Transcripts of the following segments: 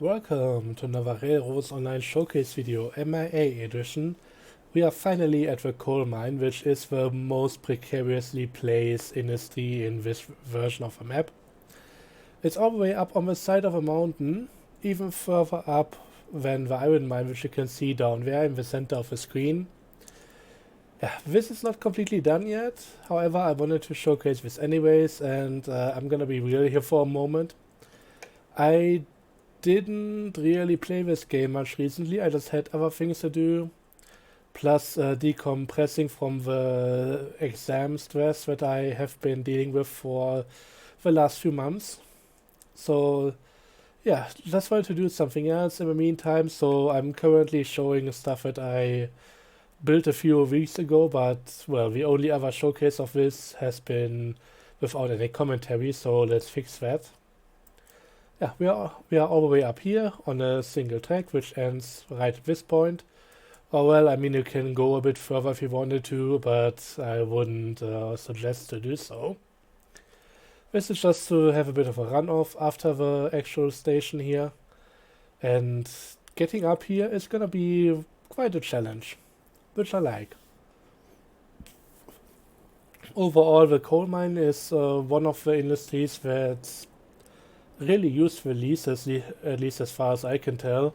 Welcome to Navarrero's online showcase video, M.I.A. edition. We are finally at the coal mine, which is the most precariously placed industry in this version of the map. It's all the way up on the side of a mountain, even further up than the iron mine, which you can see down there in the center of the screen. Yeah, this is not completely done yet. However, I wanted to showcase this anyways, and I'm gonna be real here for a moment. I didn't really play this game much recently. I just had other things to do, plus decompressing from the exam stress that I have been dealing with for the last few months. So yeah, just wanted to do something else in the meantime. So I'm currently showing stuff that I built a few weeks ago, but well, the only other showcase of this has been without any commentary, so let's fix that. Yeah, we are all the way up here on a single track, which ends right at this point. Oh well, I mean you can go a bit further if you wanted to, but I wouldn't suggest to do so. This is just to have a bit of a runoff after the actual station here, and getting up here is gonna be quite a challenge, which I like. Overall, the coal mine is one of the industries that's really used for leases, at least as far as I can tell.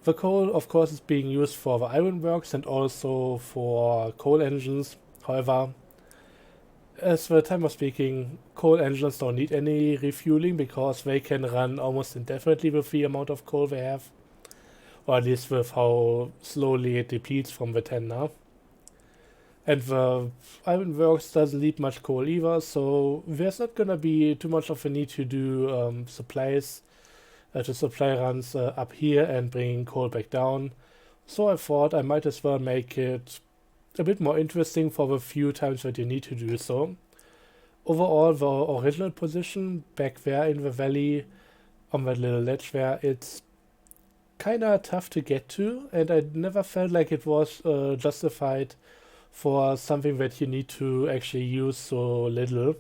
The coal, of course, is being used for the ironworks and also for coal engines. However, as the time of speaking, coal engines don't need any refueling because they can run almost indefinitely with the amount of coal they have, or at least with how slowly it depletes from the tender. And the ironworks doesn't need much coal either, so there's not gonna be too much of a need to do supplies to supply runs up here and bring coal back down. So I thought I might as well make it a bit more interesting for the few times that you need to do so. Overall, the original position back there in the valley on that little ledge there, it's kinda tough to get to, and I never felt like it was justified for something that you need to actually use so little.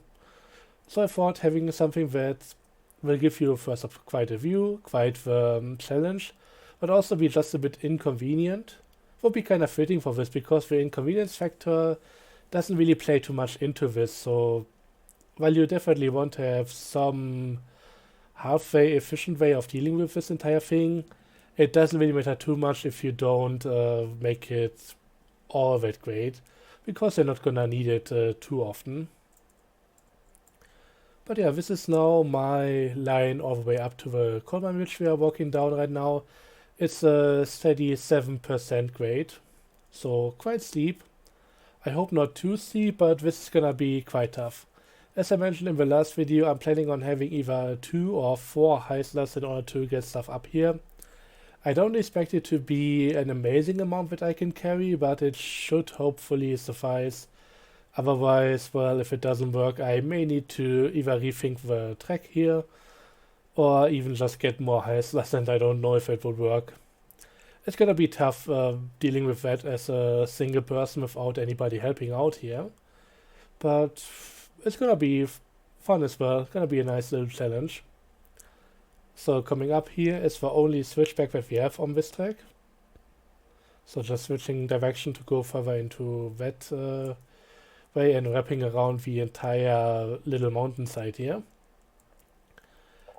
So I thought having something that will give you first of quite a view, quite the challenge, but also be just a bit inconvenient would be kind of fitting for this because the inconvenience factor doesn't really play too much into this. So while you definitely want to have some halfway efficient way of dealing with this entire thing, it doesn't really matter too much if you don't make it all that great, because you're not gonna need it too often. But yeah, this is now my line all the way up to the coal mine which we are walking down right now. It's a steady 7% grade, so quite steep. I hope not too steep, but this is gonna be quite tough. As I mentioned in the last video, I'm planning on having either 2 or 4 heislers in order to get stuff up here. I don't expect it to be an amazing amount that I can carry, but it should hopefully suffice. Otherwise, well, if it doesn't work, I may need to either rethink the track here or even just get more heislers, and I don't know if it would work. It's gonna be tough dealing with that as a single person without anybody helping out here, but it's gonna be fun as well. It's gonna be a nice little challenge. So coming up here is the only switchback that we have on this track. So just switching direction to go further into that way and wrapping around the entire little mountainside here.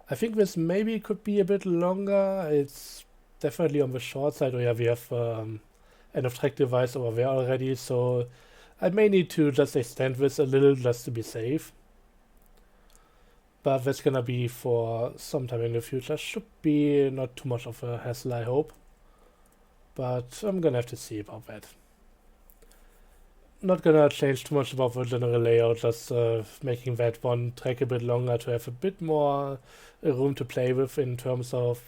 I think this maybe could be a bit longer. It's definitely on the short side. Oh yeah, we have end of track device over there already, so I may need to just extend this a little just to be safe. But that's gonna be for sometime in the future. Should be not too much of a hassle, I hope. But I'm gonna have to see about that. Not gonna change too much about the general layout, just making that one track a bit longer to have a bit more room to play with in terms of,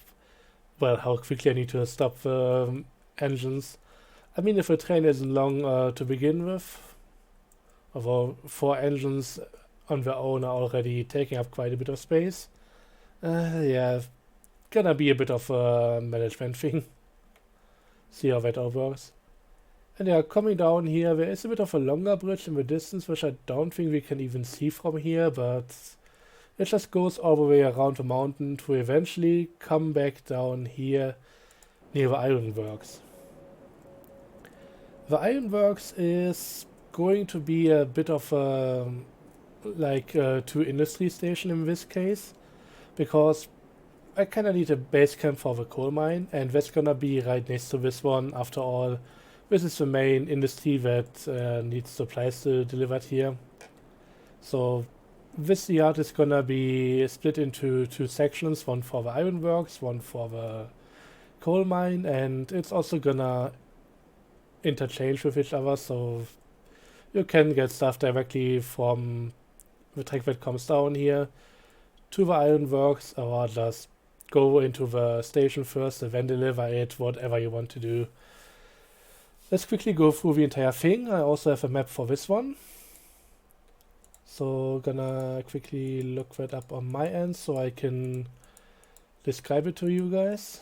well, how quickly I need to stop the engines. I mean, if the train isn't long to begin with, although 4 engines on their own are already taking up quite a bit of space. Yeah, gonna be a bit of a management thing. See how that all works. And yeah, coming down here, there is a bit of a longer bridge in the distance, which I don't think we can even see from here, but It just goes all the way around the mountain to eventually come back down here near the Ironworks. The Ironworks is going to be a bit of a to industry station in this case, because I kind of need a base camp for the coal mine, and that's gonna be right next to this one. After all, this is the main industry that needs supplies delivered here. So this yard is gonna be split into two sections, one for the ironworks, one for the coal mine, and it's also gonna interchange with each other, so you can get stuff directly from the track that comes down here to the ironworks, or just go into the station first and then deliver it, whatever you want to do. Let's quickly go through the entire thing. I also have a map for this one. So gonna quickly look that up on my end so I can describe it to you guys.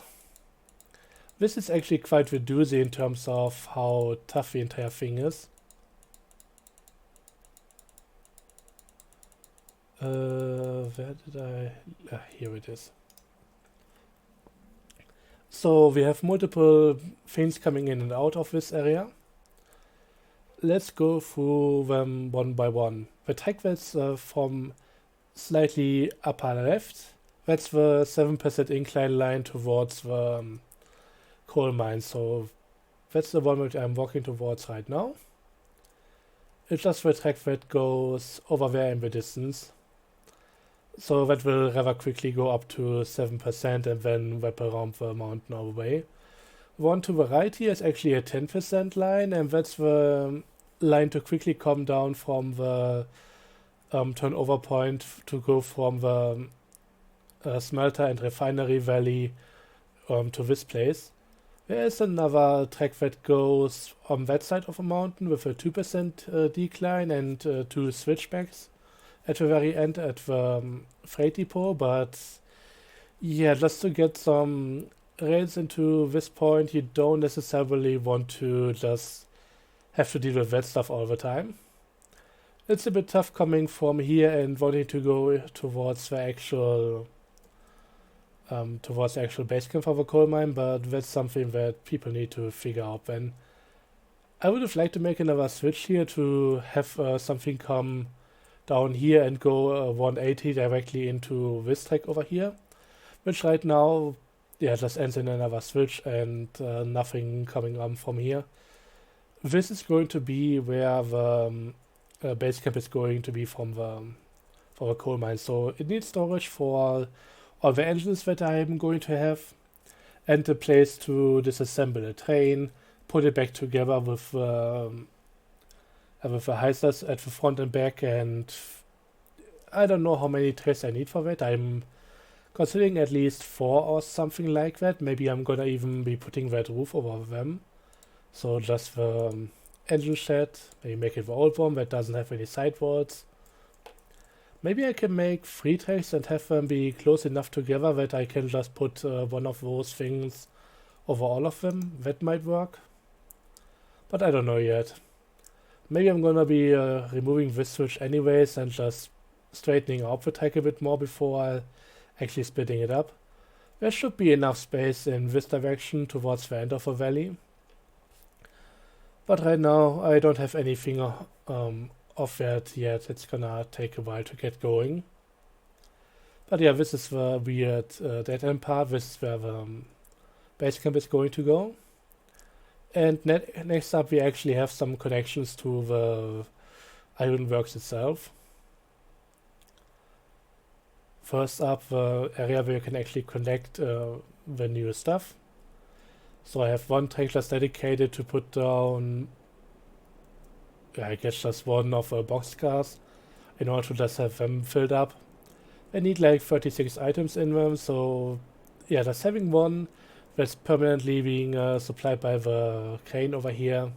This is actually quite the doozy in terms of how tough the entire thing is. Where did I... here it is. So we have multiple things coming in and out of this area. Let's go through them one by one. The track that's from slightly upper left, that's the 7% incline line towards the coal mine. So that's the one that I'm walking towards right now. It's just the track that goes over there in the distance. So that will rather quickly go up to 7% and then wrap around the mountain all the way. The one to the right here is actually a 10% line, and that's the line to quickly come down from the turnover point to go from the smelter and refinery valley to this place. There is another track that goes on that side of the mountain with a 2% decline and two switchbacks at the very end at the freight depot, but yeah, just to get some rails into this point, you don't necessarily want to just have to deal with that stuff all the time. It's a bit tough coming from here and wanting to go towards the actual base camp of a coal mine, but that's something that people need to figure out then. I would have liked to make another switch here to have something come down here and go 180 directly into this track over here, which right now, yeah, just ends in another switch and nothing coming on from here. This is going to be where the base camp is going to be from the coal mine, so it needs storage for all the engines that I'm going to have, and a place to disassemble a train, put it back together with the heisters at the front and back, and I don't know how many trays I need for that. I'm considering at least 4 or something like that. Maybe I'm gonna even be putting that roof over them. So just the engine shed, maybe make it the old one that doesn't have any sidewalls. Maybe I can make 3 tracks and have them be close enough together that I can just put one of those things over all of them. That might work, but I don't know yet. Maybe I'm gonna be removing this switch anyways and just straightening out the track a bit more before actually splitting it up. There should be enough space in this direction towards the end of the valley. But right now I don't have anything of that yet. It's gonna take a while to get going. But yeah, this is the weird dead end part. This is where the base camp is going to go. And next up we actually have some connections to the Ironworks itself. First up, the area where you can actually connect the new stuff. So I have one track just dedicated to put down, I guess just one of the boxcars in order to just have them filled up. I need like 36 items in them, so yeah, just having one that's permanently being supplied by the crane over here,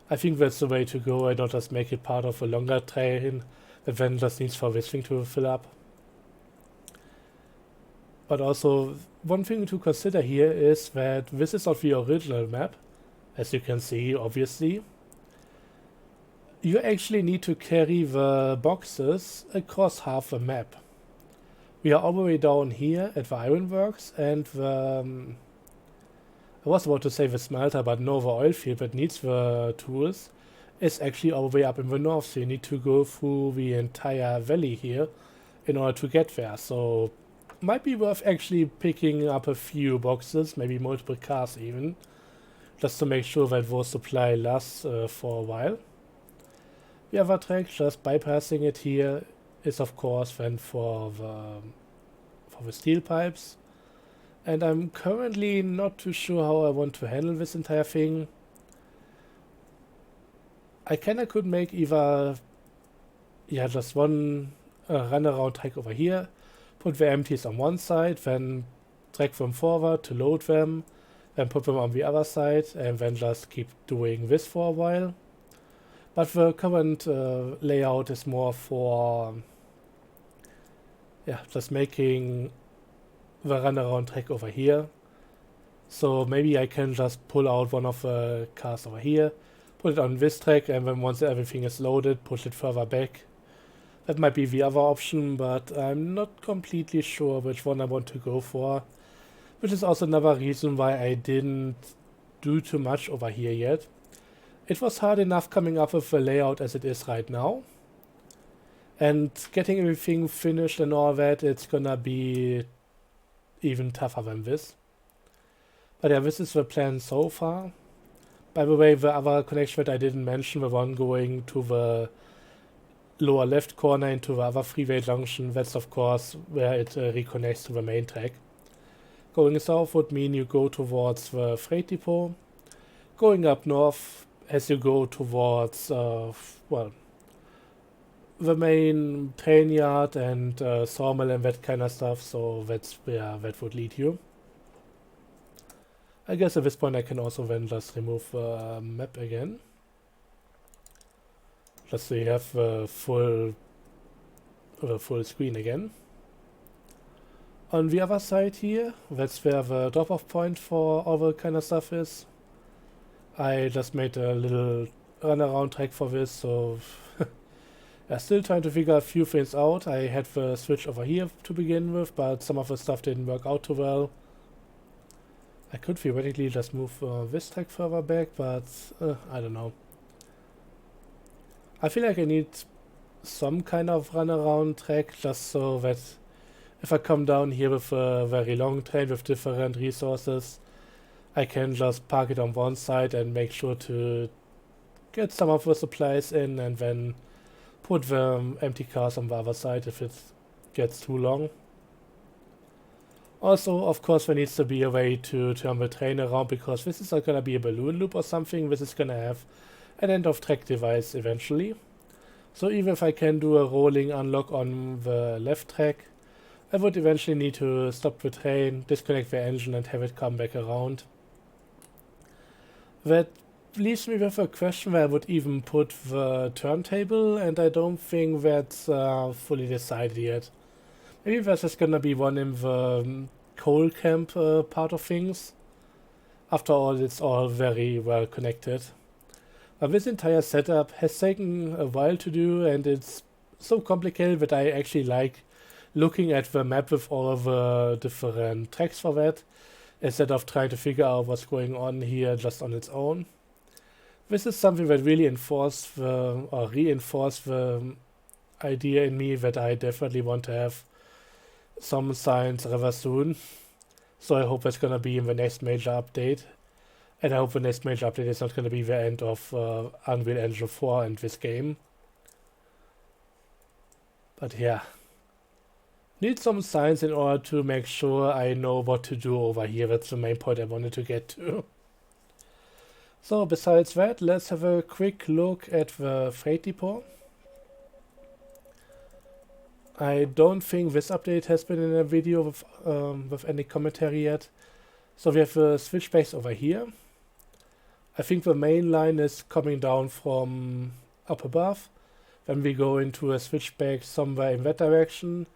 I think that's the way to go, and not just make it part of a longer train that then just needs for this thing to fill up. But also, one thing to consider here is that this is not the original map, as you can see, obviously. You actually need to carry the boxes across half the map. We are all the way down here at the Ironworks, and I was about to say the smelter, but no, the oil field that needs the tools is actually all the way up in the north, so you need to go through the entire valley here in order to get there. So might be worth actually picking up a few boxes, maybe multiple cars even, just to make sure that those supply lasts for a while. The other track, just bypassing it here, is of course then for the steel pipes. And I'm currently not too sure how I want to handle this entire thing. I could make either, yeah, just one runaround track over here, put the empties on one side, then drag them forward to load them, then put them on the other side, and then just keep doing this for a while. But the current layout is more for, yeah, just making the runaround track over here. So maybe I can just pull out one of the cars over here, put it on this track, and then once everything is loaded, push it further back. That might be the other option, but I'm not completely sure which one I want to go for. Which is also another reason why I didn't do too much over here yet. It was hard enough coming up with the layout as it is right now. And getting everything finished and all that, it's gonna be even tougher than this. But yeah, this is the plan so far. By the way, the other connection that I didn't mention, the one going to the lower left corner into the other freeway junction, that's of course where it reconnects to the main track. Going south would mean you go towards the freight depot. Going up north as you go towards, well, the main train yard and sawmill and that kind of stuff, so that's where that would lead you. I guess at this point I can also then just remove the map again. Just so you have the full screen again. On the other side here, that's where the drop-off point for all the kind of stuff is. I just made a little runaround track for this, so I'm still trying to figure a few things out. I had the switch over here to begin with, but some of the stuff didn't work out too well. I could theoretically just move this track further back, but I don't know. I feel like I need some kind of runaround track just so that if I come down here with a very long train with different resources, I can just park it on one side and make sure to get some of the supplies in and then put the empty cars on the other side if it gets too long. Also, of course, there needs to be a way to turn the train around, because this is not going to be a balloon loop or something. This is going to have an end of track device eventually. So even if I can do a rolling unlock on the left track, I would eventually need to stop the train, disconnect the engine and have it come back around. That leaves me with a question where I would even put the turntable, and I don't think that's fully decided yet. Maybe there's just gonna be one in the coal camp part of things. After all, it's all very well connected. But this entire setup has taken a while to do, and it's so complicated that I actually like looking at the map with all of the different tracks for that, instead of trying to figure out what's going on here just on its own. This is something that really reinforced the idea in me that I definitely want to have some signs rather soon. So I hope that's going to be in the next major update. And I hope the next major update is not going to be the end of Unreal Engine 4 and this game. But yeah. Need some signs in order to make sure I know what to do over here. That's the main point I wanted to get to. So besides that, let's have a quick look at the freight depot. I don't think this update has been in a video with any commentary yet. So we have the switchbacks over here. I think the main line is coming down from up above. Then we go into a switchback somewhere in that direction.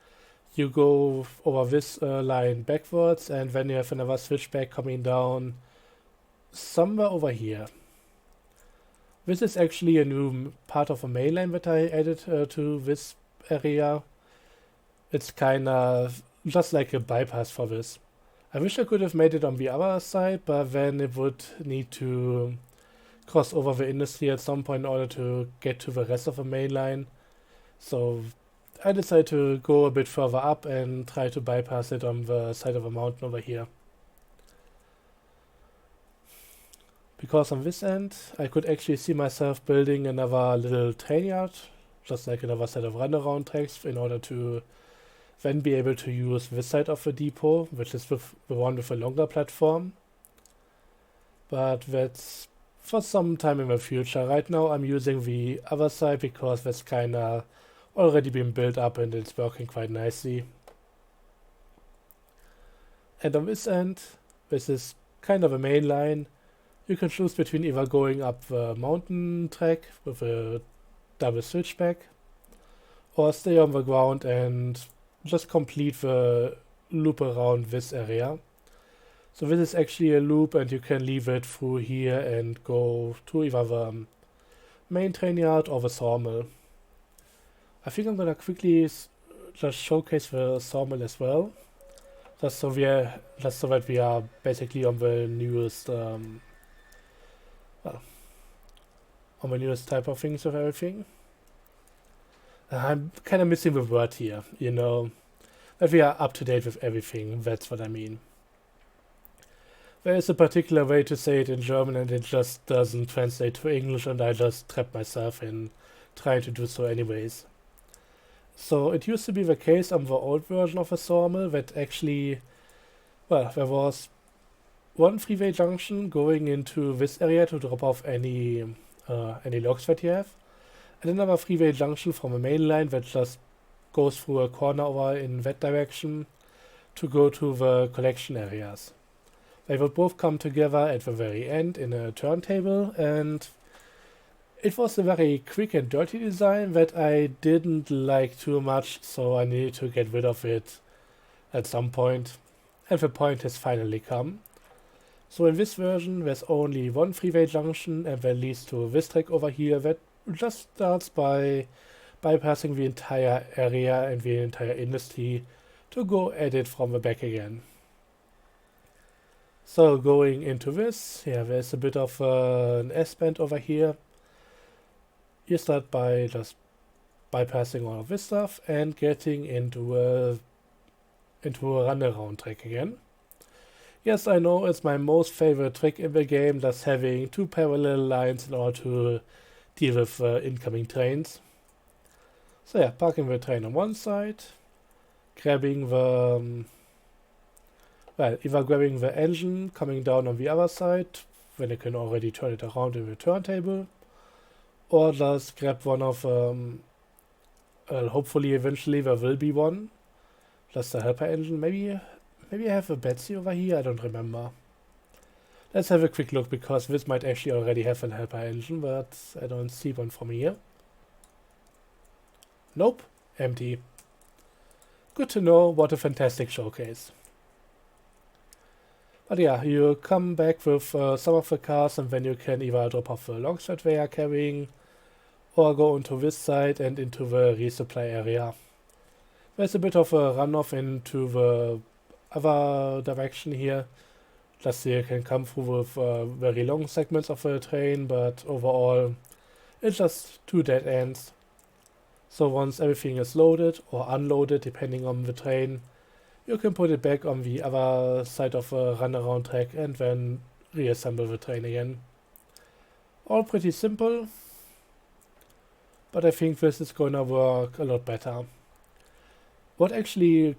You go over this line backwards, and then you have another switchback coming down somewhere over here. This is actually a new part of a main line that I added to this area. It's kinda just like a bypass for this. I wish I could have made it on the other side, but then it would need to cross over the industry at some point in order to get to the rest of the main line. So I decided to go a bit further up and try to bypass it on the side of a mountain over here. Because on this end, I could actually see myself building another little train yard, just like another set of runaround tracks in order to then be able to use this side of the depot, which is the one with a longer platform. But that's for some time in the future. Right now I'm using the other side because that's kinda already been built up and it's working quite nicely. And on this end, this is kind of a main line. You can choose between either going up the mountain track with a double switchback or stay on the ground and just complete the loop around this area. So this is actually a loop and you can leave it through here and go to either the main train yard or the sawmill. I think I'm gonna quickly just showcase the sawmill as well. Just so that we are basically on the newest well, on the newest type of things with everything. I'm kind of missing the word here, that we are up to date with everything, that's what I mean. There is a particular way to say it in German and it just doesn't translate to English and I just trap myself in trying to do so anyways. So it used to be the case on the old version of a sawmill that actually, well, there was one freeway junction going into this area to drop off any logs that you have, and another freeway junction from a main line that just goes through a corner over in that direction to go to the collection areas. They would both come together at the very end in a turntable, and it was a very quick and dirty design that I didn't like too much, so I needed to get rid of it at some point, and the point has finally come. So in this version there's only one freeway junction and that leads to this track over here that just starts by bypassing the entire area and the entire industry to go at it from the back again. So going into this, there's a bit of an S-bend over here. You start by just bypassing all of this stuff and getting into a runaround track again. Yes, I know it's my most favorite trick in the game, just having two parallel lines in order to deal with incoming trains. So parking the train on one side, grabbing the either grabbing the engine coming down on the other side, when you can already turn it around in the turntable, or just grab one of, hopefully eventually there will be one, just a helper engine. Maybe I have a Betsy over here, I don't remember. Let's have a quick look, because this might actually already have a helper engine, but I don't see one from here. Nope, empty. Good to know, what a fantastic showcase. But you come back with some of the cars and then you can either drop off the logs that they are carrying or go into this side and into the resupply area. There's a bit of a runoff into the other direction here, just so you can come through with very long segments of the train, but overall it's just two dead ends. So once everything is loaded or unloaded depending on the train, you can put it back on the other side of the runaround track and then reassemble the train again. All pretty simple, but I think this is gonna work a lot better. What actually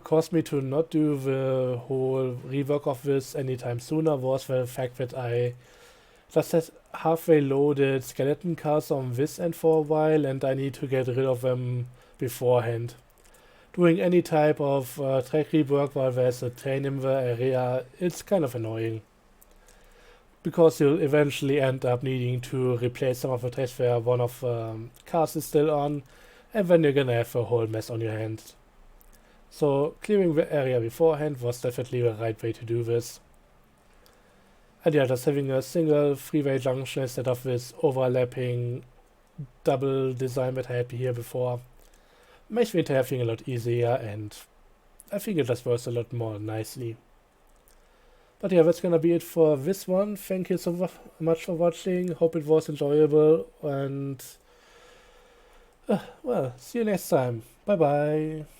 caused me to not do the whole rework of this anytime sooner was the fact that I just had halfway loaded skeleton cars on this end for a while and I need to get rid of them beforehand. Doing any type of track rework while there's a train in the area, it's kind of annoying. Because you'll eventually end up needing to replace some of the tracks where one of cars is still on, and then you're gonna have a whole mess on your hands. So clearing the area beforehand was definitely the right way to do this. And just having a single freeway junction instead of this overlapping double design that I had here before makes the entire thing a lot easier, and I think it just works a lot more nicely. But yeah, that's gonna be it for this one. Thank you so much for watching. Hope it was enjoyable, and well, see you next time. Bye bye.